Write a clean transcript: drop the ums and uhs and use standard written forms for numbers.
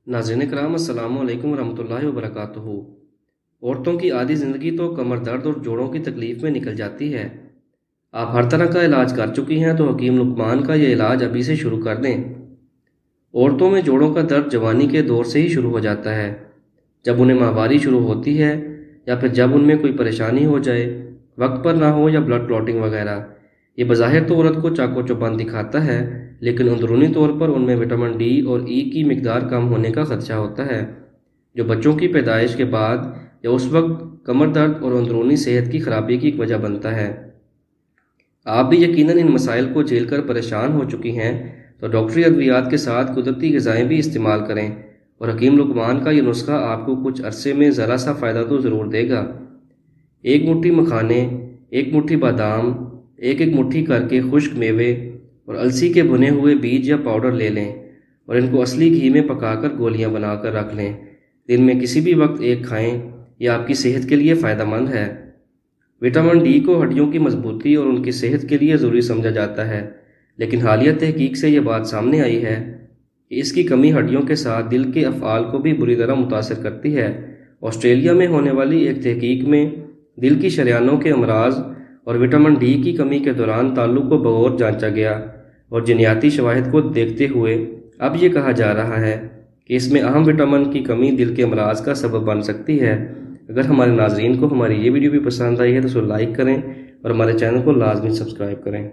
नाज़रीन कराम अस्सलाम वालेकुम रहमतुल्लाहि व बरकातुहू। औरतों की आधी ज़िंदगी तो कमर दर्द और जोड़ों की तकलीफ़ में निकल जाती है। आप हर तरह का इलाज कर चुकी हैं तो हकीम लुकमान का ये इलाज अभी से शुरू कर दें। औरतों में जोड़ों का दर्द जवानी के दौर से ही शुरू हो जाता है। जब उन्हें माहवारी शुरू होती है या फिर जब उनमें कोई परेशानी हो जाए, वक्त पर ना हो या ब्लड क्लॉटिंग वगैरह। ये बज़ाहिर तो औरत को चाको चौबंद दिखाता है, लेकिन अंदरूनी तौर पर उनमें विटामिन डी और ई की मिकदार कम होने का खदशा होता है, जो बच्चों की पैदाइश के बाद या उस वक्त कमर दर्द और अंदरूनी सेहत की खराबी की एक वजह बनता है। आप भी यकीनन इन मसाइल को झेल कर परेशान हो चुकी हैं, तो डॉक्टरी अद्वियात के साथ कुदरती ग़िज़ाएँ भी इस्तेमाल करें और हकीम लुकमान का ये नुस्खा आपको कुछ अरसे में ज़रा सा फ़ायदा तो ज़रूर देगा। एक मुट्ठी मखाने, एक मुट्ठी बादाम, एक एक मुट्ठी करके खुश्क मेवे और अलसी के भुने हुए बीज या पाउडर ले लें और इनको असली घी में पकाकर गोलियां बनाकर रख लें। दिन में किसी भी वक्त एक खाएं, यह आपकी सेहत के लिए फ़ायदेमंद है। विटामिन डी को हड्डियों की मजबूती और उनकी सेहत के लिए ज़रूरी समझा जाता है, लेकिन हालिया तहकीक से यह बात सामने आई है कि इसकी कमी हड्डियों के साथ दिल के अफ़आल को भी बुरी तरह मुतासर करती है। ऑस्ट्रेलिया में होने वाली एक तहकीक में दिल की शरियानों के अमराज और विटामिन डी की कमी के दौरान ताल्लुक को बगौर जांचा गया और जिनियाती शवाहिद को देखते हुए अब ये कहा जा रहा है कि इसमें अहम विटामिन की कमी दिल के अमराज का सबब बन सकती है। अगर हमारे नाजरीन को हमारी ये वीडियो भी पसंद आई है तो उसे लाइक करें और हमारे चैनल को लाजमी सब्सक्राइब करें।